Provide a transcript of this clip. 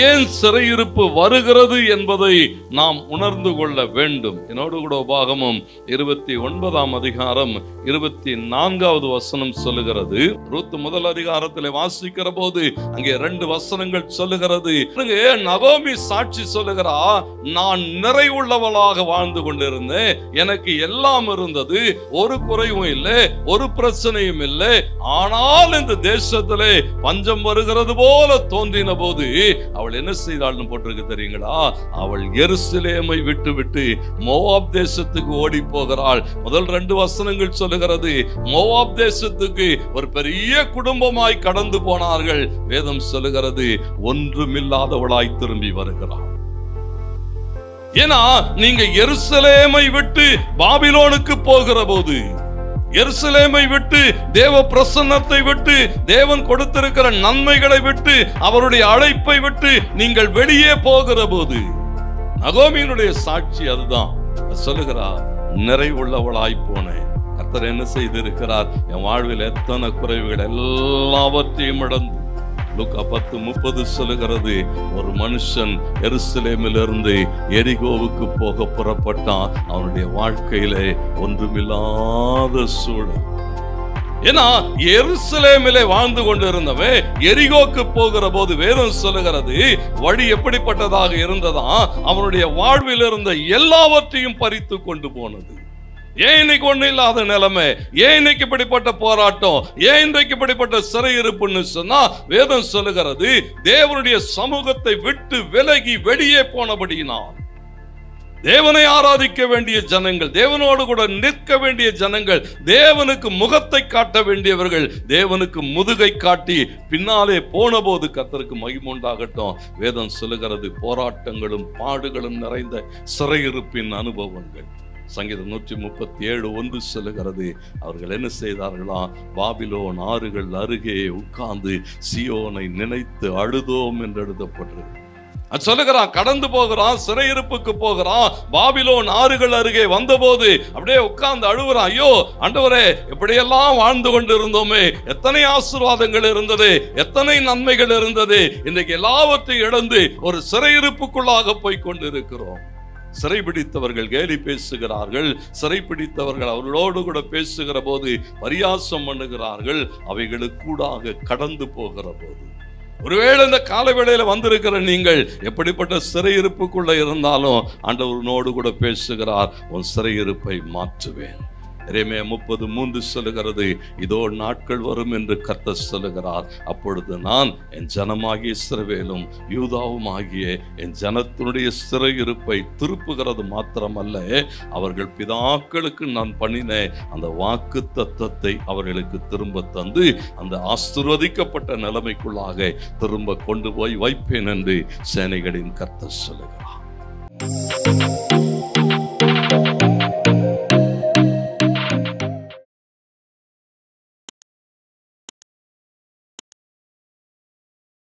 ஏன் சிறையிருப்பு வருகிறது என்பதை நாம் உணர்ந்து கொள்ள வேண்டும். என்னோடு கூட உபாகமம் 29ஆம் அதிகாரம் 24வது வசனம் சொல்லுகிறது. ரூத் முதல் அதிகாரத்தில் வாசிக்கிற போது அங்கே 2 வசனங்கள் சொல்லுகிறது. நகோமி சாட்சி சொல்லுகிறா, நான் நிறைவுள்ளவளாக வாழ்ந்து கொண்டிருந்தேன், எனக்கு எல்லாம் இருந்தது, ஒரு குறைவும் இல்லை, ஒரு பிரச்சனையும் இல்லை. ஆனால் இந்த தேசத்திலே பஞ்சம் வருகிறது போல தோன்றின போது அவள் என்ன செய்தாள்னு போட்டிருக்கு தெரியுங்களா? அவள் எருசலேமை விட்டு விட்டு மோவாப் தேசத்துக்கு ஓடி போகிறாள். முதல் 2 வசனங்கள் சொல்லுகிறது, மோவாப் தேசத்துக்கு ஒரு பெரிய குடும்பமாய் கடந்து போனார்கள். வேதம் சொல்லுகிறது, ஒன்றுமில்லாதவளாய் திரும்பி வருகிறாள். ஏன்னா நீங்க எருசலேமை விட்டு பாபிலோனுக்கு போகிற போது, எருசலேமை விட்டு, தேவ பிரசன்னத்தை விட்டு, தேவன் கொடுத்திருக்கிற நன்மைகளை விட்டு, அவருடைய அழைப்பை விட்டு நீங்கள் வெளியே போகிற போது, நகோமியினுடைய சாட்சி அதுதான் சொல்லுகிறார், நிறைவுள்ளவளாய் போனேன். கர்த்தர் என்ன செய்திருக்கிறார்? என் வாழ்வில் எத்தனை குறைவுகள் எல்லாவற்றையும் இழந்து, லூக்கா 10:30 சொல்லுகிறது, ஒரு மனுஷன் எருசலேமிலிருந்து எரிகோவுக்கு போக புறப்பட்டான். அவனுடைய வாழ்க்கையிலே ஒன்றுமில்லாத சூழல். ஏன்னா எருசலேமிலே வாழ்ந்து கொண்டிருந்தவன் எரிகோக்கு போகிற போது வேதம் சொல்லுகிறது, வழி எப்படிப்பட்டதாக இருந்ததா? அவனுடைய வாழ்வில் இருந்த எல்லாவற்றையும் பறித்து கொண்டு போனது. ஏன் இன்னைக்கு ஒண்ணு இல்லாத நிலைமை? ஏன் இன்னைக்கு இப்படிப்பட்ட போராட்டம்? ஏன் இன்றைக்கு இப்படிப்பட்ட சிறையிருப்புன்னு சொன்னா வேதம் சொல்லுகிறது, தேவனுடைய சமூகத்தை விட்டு விலகி வெளியே போனபடியினால். தேவனை ஆராதிக்க வேண்டிய ஜனங்கள், தேவனோடு கூட நிற்க வேண்டிய ஜனங்கள், தேவனுக்கு முகத்தை காட்ட வேண்டியவர்கள் தேவனுக்கு முதுகை காட்டி பின்னாலே போன போது கர்த்தருக்கு மகிமை உண்டாகட்டும். வேதம் சொல்லுகிறது, போராட்டங்களும் பாடுகளும் நிறைந்த சிறையிருப்பின் அனுபவங்கள். சங்கீதம் 137:1 சொல்லுகிறது, அவர்கள் என்ன செய்தார்களா? பாபிலோன் ஆறுகள் அருகே உட்கார்ந்து சீயோனை நினைத்து அழுதோம் என்று எழுதப்பட்டிருக்கு. அது சொல்லுகிறான், கடந்து போகிறான், சிறையிருப்புக்கு போகிறான், பாபிலோன் ஆறுகள் அருகே வந்தபோது அப்படியே உட்கார்ந்து அழுகுறான். ஐயோ ஆண்டவரே, எப்படியெல்லாம் வாழ்ந்து கொண்டு இருந்தோமே, எத்தனை ஆசீர்வாதங்கள் இருந்தது, எத்தனை நன்மைகள் இருந்தது, இன்றைக்கு எல்லாவற்றையும் இழந்து ஒரு சிறையிருப்புக்குள்ளாக போய் கொண்டு இருக்கிறோம். சிறைபிடித்தவர்கள் கேலி பேசுகிறார்கள், சிறைபிடித்தவர்கள் அவர்களோடு கூட பேசுகிற போது பரியாசம் பண்ணுகிறார்கள். அவைகளுக்கூடாக கடந்து போகிற போது, ஒருவேளை இந்த காலவேளையில வந்திருக்கிற நீங்கள் எப்படிப்பட்ட சிறையிருப்புக்குள்ள இருந்தாலும் ஆண்டவரோடு கூட பேசுகிறார், உன் சிறையிருப்பை மாற்றுவேன். எரேமியா 30:3 சொல்லுகிறது, இதோ நாட்கள் வரும் என்று கர்த்தர் சொல்லுகிறார், அப்பொழுது நான் என் ஜனமாகிய இஸ்ரவேலும் யூதாவும் ஆகிய என் ஜனத்தினுடைய சிறையிருப்பை திருப்புகிறது மாத்திரமல்ல, அவர்கள் பிதாக்களுக்கு நான் பண்ணின அந்த வாக்கு தத்தத்தை அவர்களுக்கு திரும்ப தந்து அந்த ஆசீர்வதிக்கப்பட்ட நிலைமைக்குள்ளாக திரும்ப கொண்டு போய் வைப்பேன் என்று சேனைகளின் கர்த்தர் சொல்லுகிறார்.